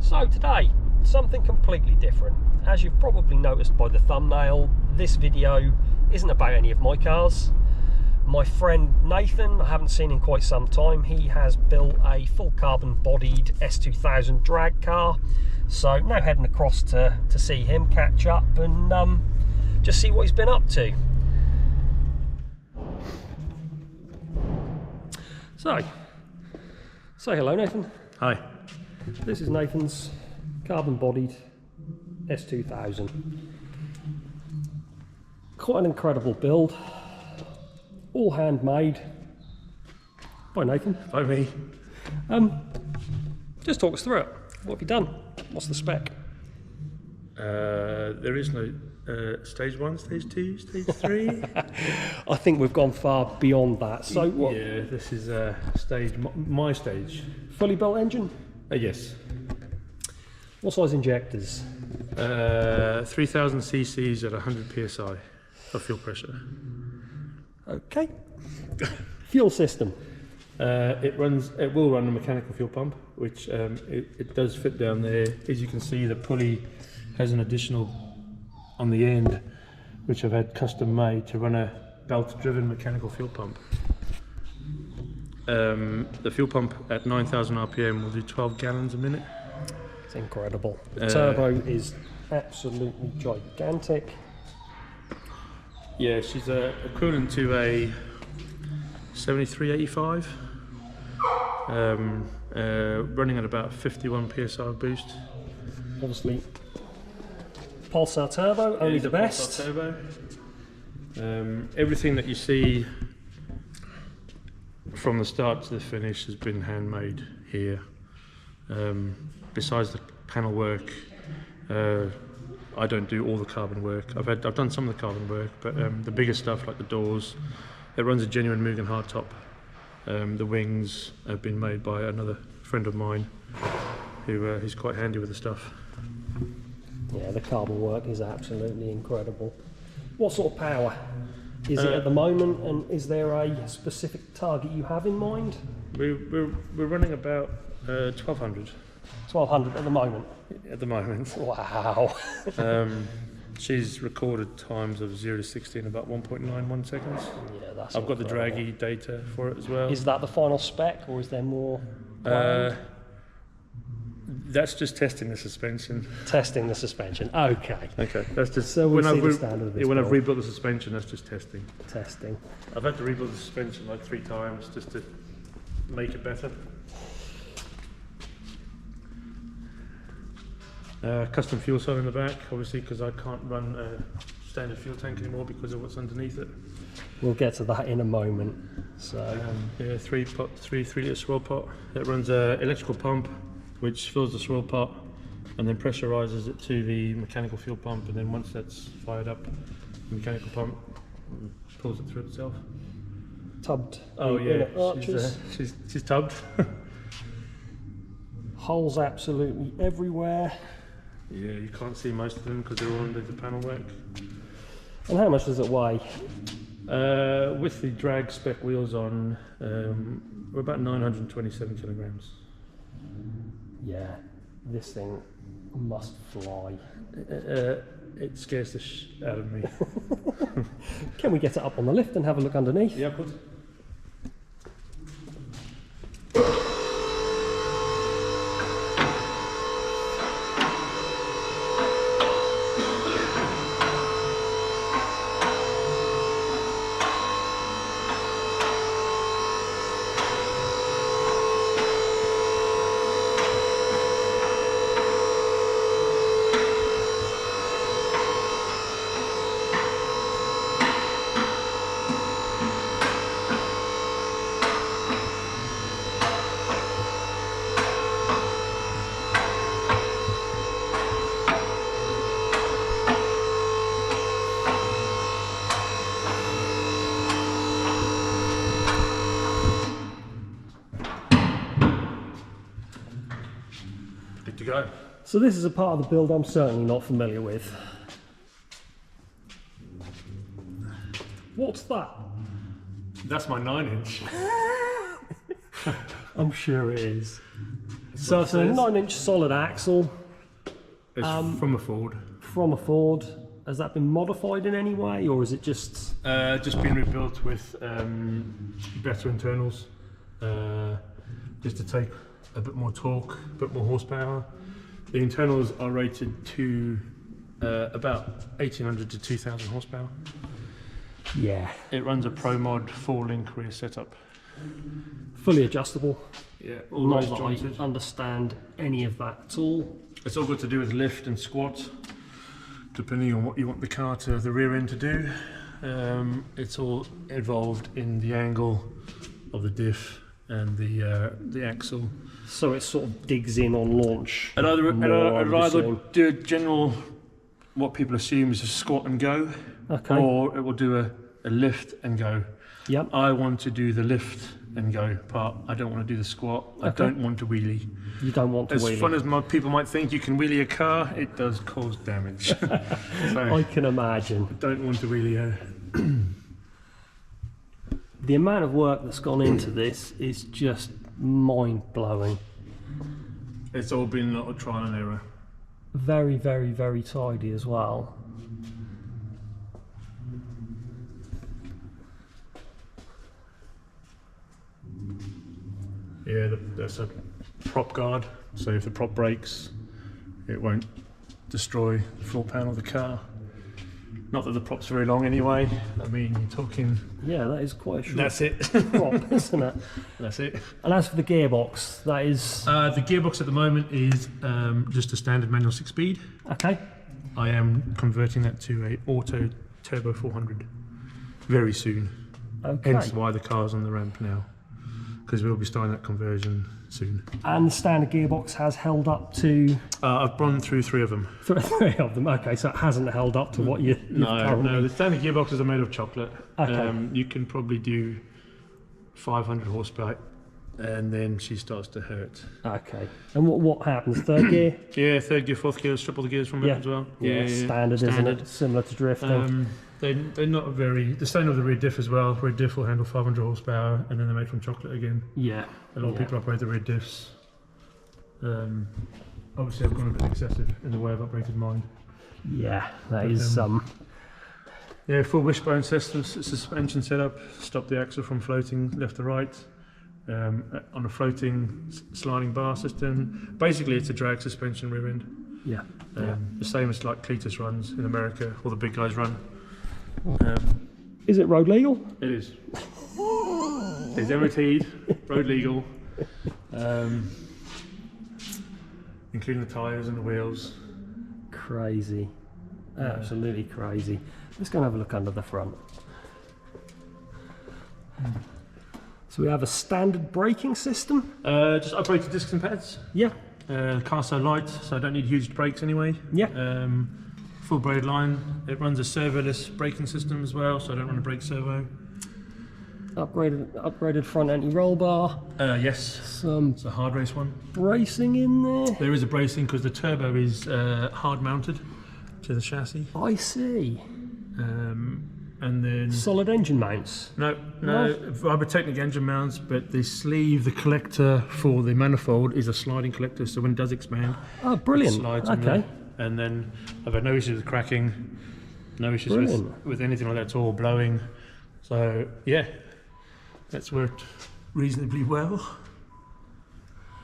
So today, something completely different. As you've probably noticed by the thumbnail, this video isn't about any of my cars. My friend Nathan, I haven't seen in quite some time, he has built a full carbon bodied S2000 drag car. So now heading across to see him, catch up and just see what he's been up to. So, say hello Nathan. Hi. This is Nathan's carbon bodied S2000. Quite an incredible build, all handmade by Nathan. By me. Just talk us through it. What have you done? What's the spec? There is no stage 1, stage 2, stage 3. I think we've gone far beyond that. So what? Yeah, this is stage, my stage. Fully built engine? Yes. What size injectors? 3000 cc's at 100 psi of fuel pressure. Okay. Fuel system? It will run a mechanical fuel pump, which it does fit down there. As you can see, the pulley has an additional on the end, which I've had custom made to run a belt-driven mechanical fuel pump. The fuel pump at 9,000 RPM will do 12 gallons a minute. It's incredible. The turbo is absolutely gigantic. Yeah, she's equivalent to a 7385, running at about 51 psi of boost. Obviously, Pulsar turbo, only the best. Pulsar turbo. Everything that you see from the start to the finish has been handmade here. Besides the panel work, I don't do all the carbon work. I've done some of the carbon work, but the bigger stuff like the doors, it runs a genuine Mugen hardtop. The wings have been made by another friend of mine who's quite handy with the stuff. Yeah, the carbon work is absolutely incredible. What sort of power is it at the moment, and is there a specific target you have in mind? We're running about 1200. 1200 at the moment? At the moment. Wow. She's recorded times of 0 to 60 in about 1.91 seconds. Yeah, that's I've got the incredible. draggy data for it as well. Is that the final spec, or is there more planned? That's just testing the suspension. Testing the suspension. Okay. Okay, that's just So we'll when see the standard of this when I've build. rebuilt the suspension. That's just testing. Testing. I've had to rebuild the suspension like 3 times just to make it better. Custom fuel cell in the back, obviously, because I can't run a standard fuel tank anymore because of what's underneath it. We'll get to that in a moment. So Yeah, 3 litre swirl pot. It runs an electrical pump, which fills the swirl pot and then pressurizes it to the mechanical fuel pump, and then once that's fired up, the mechanical pump pulls it through itself. tubbed. Oh the yeah, inner arches. she's tubbed. Holes absolutely everywhere. Yeah, you can't see most of them because they're all under the panel work. And how much does it weigh? With the drag spec wheels on, we're about 927 kilograms. Yeah, this thing must fly. It scares the out of me. Can we get it up on the lift and have a look underneath? Yeah, of course. Good to go. So this is a part of the build I'm certainly not familiar with. What's that? That's my 9-inch. I'm sure it is. So it's a 9-inch solid axle. It's from a Ford. From a Ford. Has that been modified in any way, or is it just been rebuilt with better internals, just to take a bit more torque, a bit more horsepower. The internals are rated to about 1800 to 2000 horsepower. Yeah. It runs a Pro Mod 4-link rear setup. Fully adjustable. Yeah, all Not race that jointed. I understand any of that at all. It's all got to do with lift and squat, depending on what you want the car to the rear end to do. It's all involved in the angle of the diff and the axle. So it sort of digs in on launch. I'd more, rather do a general, what people assume is a squat and go, Okay. or it will do a lift and go. Yep. I want to do the lift and go part. I don't want to do the squat. I Okay. don't want to wheelie. You don't want to As wheelie. fun as people might think you can wheelie a car, it does cause damage. So I can imagine. don't want to wheelie The amount of work that's gone into this is just mind-blowing. It's all been a lot of trial and error. Very, very, very tidy as well. Yeah, that's a prop guard, so if the prop breaks, it won't destroy the floor panel of the car. Not that the prop's very long anyway. I mean, you're talking. Yeah, that is quite a short That's it. prop, isn't it? That's it. And as for the gearbox, that is... The gearbox at the moment is just a standard manual 6-speed. Okay. I am converting that to a auto turbo 400 very soon. Okay. Hence why the car's on the ramp now, because we'll be starting that conversion soon. And the standard gearbox has held up to... I've run through 3 of them. 3 of them. Okay, so it hasn't held up to what you've currently... No, the standard gearboxes are made of chocolate. Okay. You can probably do 500 horsepower, and then she starts to hurt. Okay. And what happens? Third gear? Yeah, 3rd gear, 4th gear, strip all the gears from it as well. Yeah, standard, isn't it? Similar to drifting. They're not very... The same with the rear diff as well. Rear diff will handle 500 horsepower, and then they're made from chocolate again. Yeah. A lot of people operate the rear diffs. Obviously, I've gone a bit excessive in the way I've operated mine. Yeah, that is Yeah, full wishbone system, suspension setup, stop the axle from floating left to right. On a floating sliding bar system. Basically, it's a drag suspension rear end. Yeah. The same as like Cletus runs in America, all the big guys run. Is it road legal? It is. It's MOT'd, road legal, including the tyres and the wheels. Crazy. Absolutely crazy. Let's go and have a look under the front. So we have a standard braking system. Just operated discs and pads. Yeah. Car's so light, so I don't need huge brakes anyway. Yeah. Full braided line. It runs a servoless braking system as well, so I don't run a brake servo. Upgraded front anti-roll bar. Yes. Some It's a hard race one. bracing in there. There is a bracing because the turbo is hard mounted to the chassis. I see. And then Solid engine mounts. no Vibratechnic engine mounts, but the sleeve, the collector for the manifold is a sliding collector, so when it does expand, Oh, it brilliant. slides in Okay. there. And then I've had no issues with cracking, no issues with anything like that at all, blowing. So yeah, that's worked reasonably well.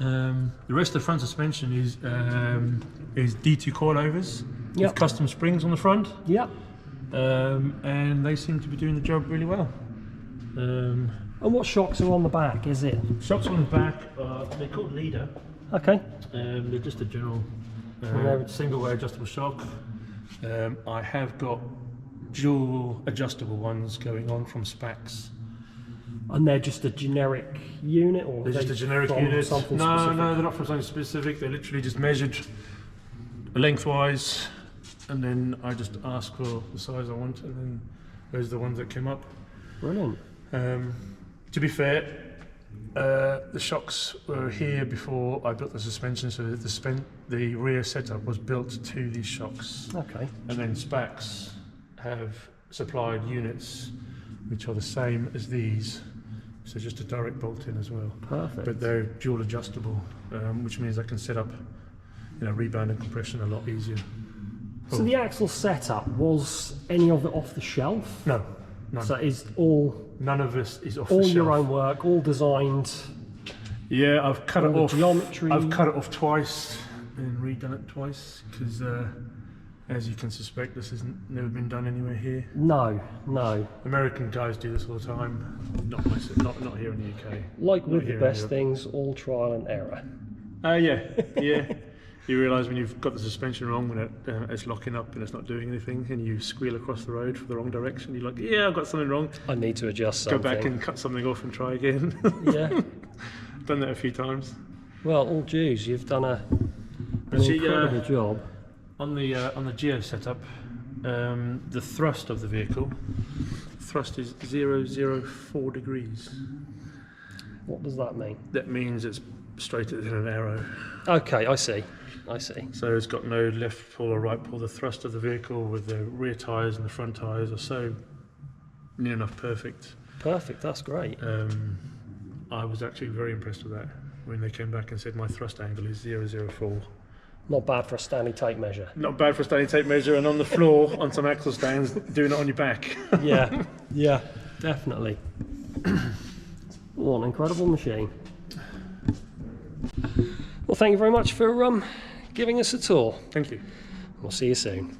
The rest of the front suspension is D2 coilovers with custom springs on the front. Yep. And they seem to be doing the job really well. And what shocks are on the back, is it? Shocks on the back, they're called leader. Okay. They're just a general single way adjustable shock. I have got dual adjustable ones going on from Spax. And they're just a generic unit, or They're they just a generic from unit. something No, specific? they're not from something specific. They're literally just measured lengthwise, and then I just ask for the size I want, and then those are the ones that came up. Brilliant. To be fair, the shocks were here before I built the suspension, so the rear setup was built to these shocks. Okay. And then Spax have supplied units which are the same as these so just a direct bolt in as well. Perfect. But they're dual adjustable, which means I can set up, rebound and compression a lot easier. So the axle setup, was any of it off the shelf? No, none. So it's all None of this is off the all shelf. your own work, all designed. Yeah, I've cut it all off. the geometry. I've cut it off twice and redone it twice because, as you can suspect, this has never been done anywhere here. No. American guys do this all the time. Not here in the UK. Like Not with the here in best Europe. things, all trial and error. Yeah. You realise when you've got the suspension wrong, when it's locking up and it's not doing anything, and you squeal across the road for the wrong direction. You're like, yeah, I've got something wrong. I need to adjust Go something. back and cut something off and try again. Yeah. Done that a few times. Well, all dues. You've done an Actually, incredible job. On the Geo setup, the thrust of the vehicle, thrust is 004 degrees. What does that mean? That means it's straight as in an arrow. Okay, I see. So it's got no left pull or right pull. The thrust of the vehicle with the rear tyres and the front tyres are so near enough perfect. Perfect, that's great. I was actually very impressed with that when they came back and said my thrust angle is 004. Not bad for a standing tape measure. Not bad for a standing tape measure, and on the floor on some axle stands doing it on your back. Yeah, definitely. What an incredible machine. Well, thank you very much for giving us a tour. Thank you. We'll see you soon.